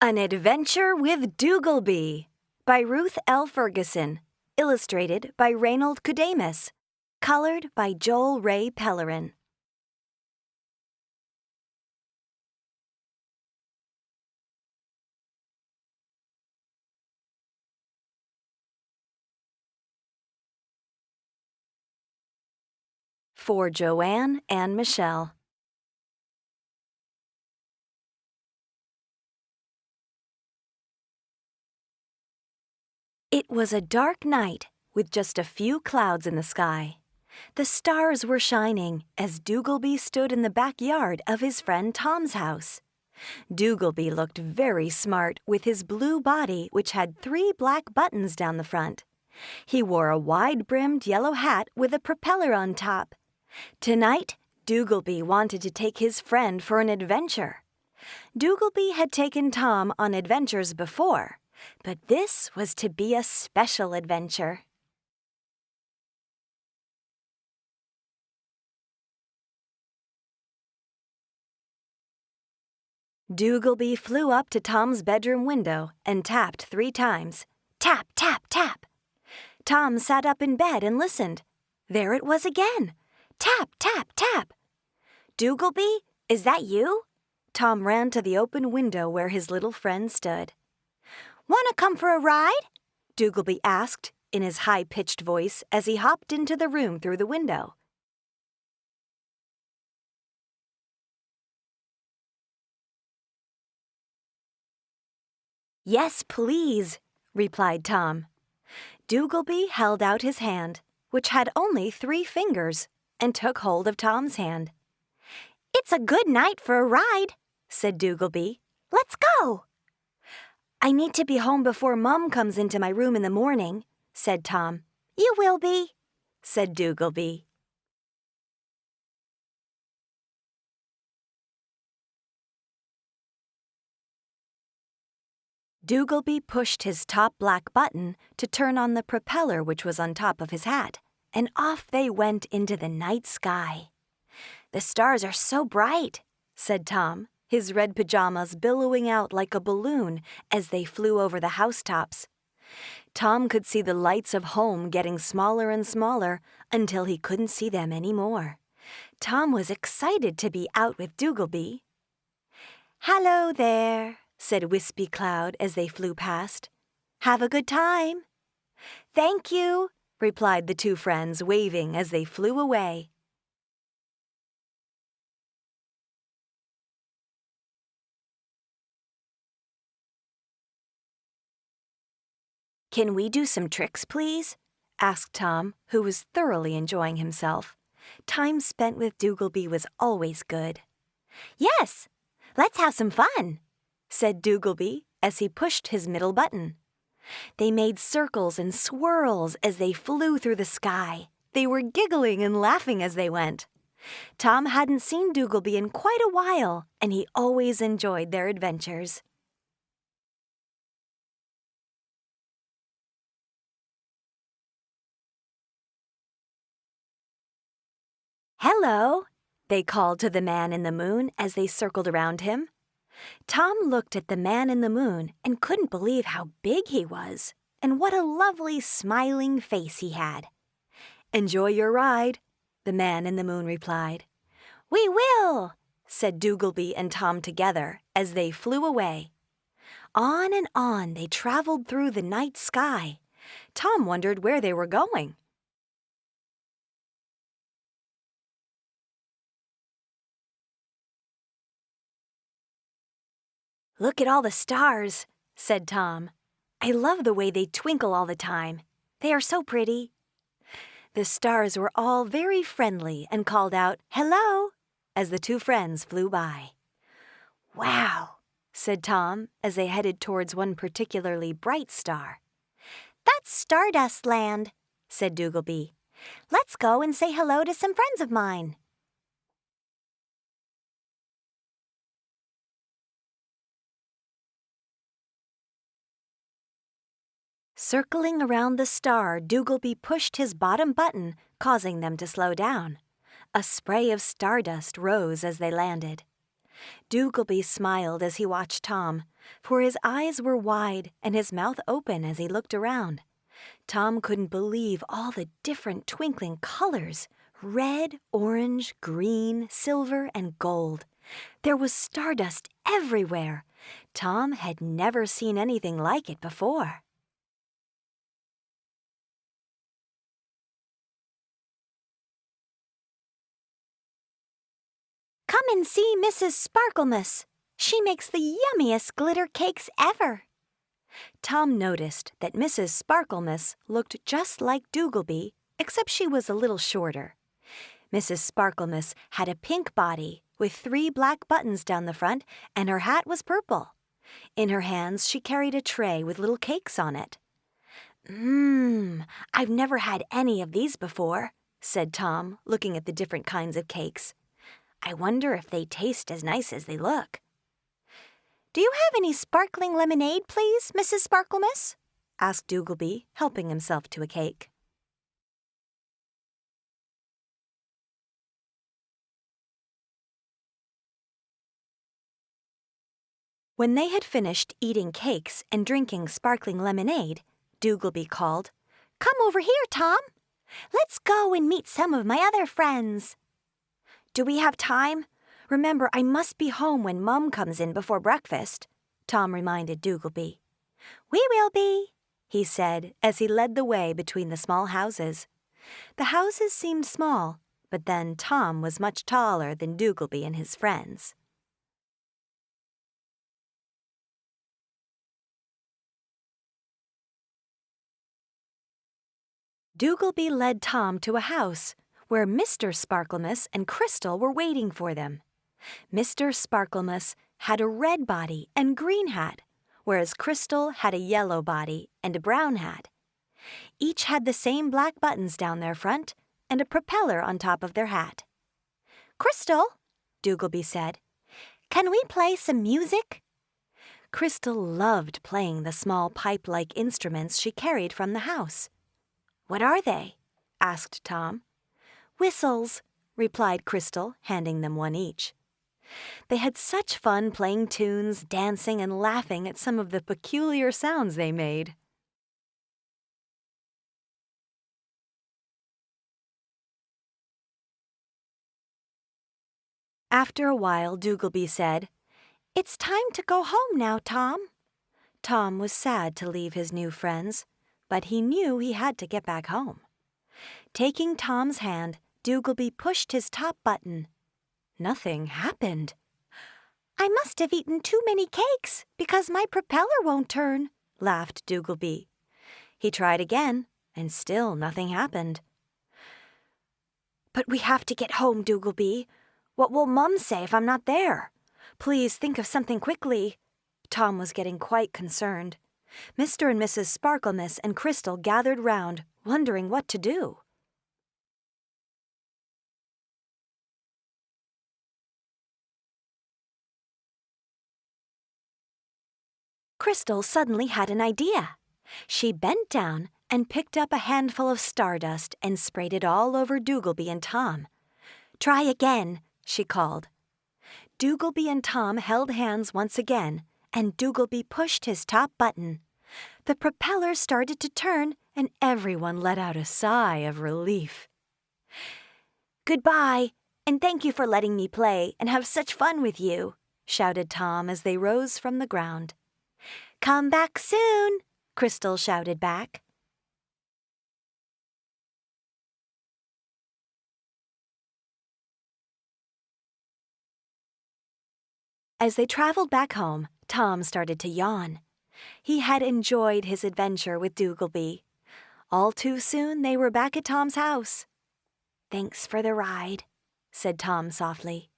An Adventure with Doogleby by Ruth L. Ferguson. Illustrated by Reynold Kudamis. Colored by Joel Ray Pellerin. For Joanne and Michelle. It was a dark night with just a few clouds in the sky. The stars were shining as Doogleby stood in the backyard of his friend Tom's house. Doogleby looked very smart with his blue body, which had 3 black buttons down the front. He wore a wide-brimmed yellow hat with a propeller on top. Tonight, Doogleby wanted to take his friend for an adventure. Doogleby had taken Tom on adventures before, but this was to be a special adventure. Doogleby flew up to Tom's bedroom window and tapped 3 times. Tap, tap, tap. Tom sat up in bed and listened. There it was again. Tap, tap, tap. Doogleby, is that you? Tom ran to the open window where his little friend stood. "Want to come for a ride?" Doogleby asked in his high-pitched voice as he hopped into the room through the window. "Yes, please," replied Tom. Doogleby held out his hand, which had only 3 fingers, and took hold of Tom's hand. "It's a good night for a ride," said Doogleby. "Let's go." "I need to be home before Mom comes into my room in the morning," said Tom. "You will be," said Doogleby. Doogleby pushed his top black button to turn on the propeller which was on top of his hat, and off they went into the night sky. "The stars are so bright," said Tom, his red pajamas billowing out like a balloon as they flew over the housetops. Tom could see the lights of home getting smaller and smaller until he couldn't see them anymore. Tom was excited to be out with Doogleby. "Hello there," said Wispy Cloud as they flew past. "Have a good time." "Thank you," replied the 2 friends, waving as they flew away. "Can we do some tricks, please?" asked Tom, who was thoroughly enjoying himself. Time spent with Doogleby was always good. "Yes, let's have some fun," said Doogleby as he pushed his middle button. They made circles and swirls as they flew through the sky. They were giggling and laughing as they went. Tom hadn't seen Doogleby in quite a while, and he always enjoyed their adventures. "Hello," they called to the man in the moon as they circled around him. Tom looked at the man in the moon and couldn't believe how big he was, and what a lovely smiling face he had. "Enjoy your ride," the man in the moon replied. "We will," said Doogleby and Tom together as they flew away. On and on they traveled through the night sky. Tom wondered where they were going. "Look at all the stars," said Tom. "I love the way they twinkle all the time. They are so pretty." The stars were all very friendly and called out, "Hello," as the 2 friends flew by. "Wow," said Tom as they headed towards one particularly bright star. "That's Stardust Land," said Doogleby. "Let's go and say hello to some friends of mine." Circling around the star, Doogleby pushed his bottom button, causing them to slow down. A spray of stardust rose as they landed. Doogleby smiled as he watched Tom, for his eyes were wide and his mouth open as he looked around. Tom couldn't believe all the different twinkling colors: red, orange, green, silver, and gold. There was stardust everywhere. Tom had never seen anything like it before. Come and see Mrs. Sparklemas. She makes the yummiest glitter cakes ever. Tom noticed that Mrs. Sparklemas looked just like Doogleby, except she was a little shorter. Mrs. Sparklemas had a pink body with 3 black buttons down the front, and her hat was purple. In her hands, she carried a tray with little cakes on it. I've never had any of these before," said Tom, looking at the different kinds of cakes. "I wonder if they taste as nice as they look." "Do you have any sparkling lemonade, please, Mrs. Sparklemas?" asked Doogleby, helping himself to a cake. When they had finished eating cakes and drinking sparkling lemonade, Doogleby called, "Come over here, Tom. Let's go and meet some of my other friends." "Do we have time? Remember, I must be home when Mum comes in before breakfast," Tom reminded Doogleby. "We will be," he said as he led the way between the small houses. The houses seemed small, but then Tom was much taller than Doogleby and his friends. Doogleby led Tom to a house where Mr. Sparklemas and Crystal were waiting for them. Mr. Sparklemas had a red body and green hat, whereas Crystal had a yellow body and a brown hat. Each had the same black buttons down their front and a propeller on top of their hat. "Crystal," Doogleby said, "can we play some music?" Crystal loved playing the small pipe-like instruments she carried from the house. "What are they?" asked Tom. "Whistles," replied Crystal, handing them one each. They had such fun playing tunes, dancing, and laughing at some of the peculiar sounds they made. After a while, Doogleby said, "It's time to go home now, Tom." Tom was sad to leave his new friends, but he knew he had to get back home. Taking Tom's hand, Doogleby pushed his top button. Nothing happened. "I must have eaten too many cakes because my propeller won't turn," laughed Doogleby. He tried again, and still nothing happened. "But we have to get home, Doogleby. What will Mum say if I'm not there? Please think of something quickly." Tom was getting quite concerned. Mr. and Mrs. Sparklemas and Crystal gathered round, wondering what to do. Crystal suddenly had an idea. She bent down and picked up a handful of stardust and sprayed it all over Doogleby and Tom. "Try again," she called. Doogleby and Tom held hands once again, and Doogleby pushed his top button. The propeller started to turn, and everyone let out a sigh of relief. "Goodbye, and thank you for letting me play and have such fun with you," shouted Tom as they rose from the ground. "Come back soon," Crystal shouted back. As they traveled back home, Tom started to yawn. He had enjoyed his adventure with Doogleby. All too soon they were back at Tom's house. "Thanks for the ride," said Tom softly.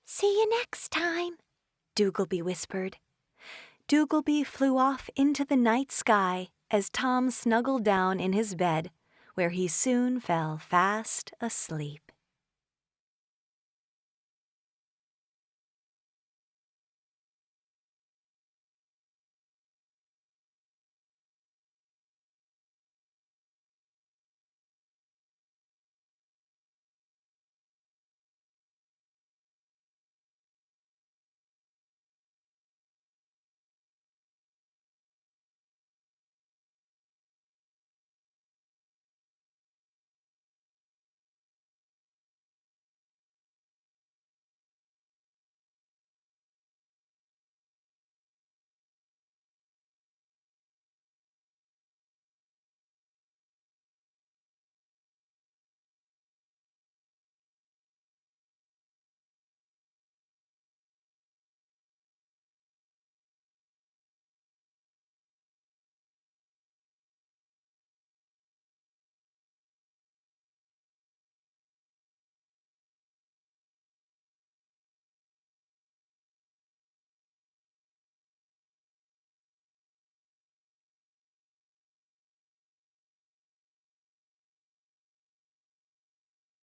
"See you next time," Doogleby whispered. Doogleby flew off into the night sky as Tom snuggled down in his bed, where he soon fell fast asleep.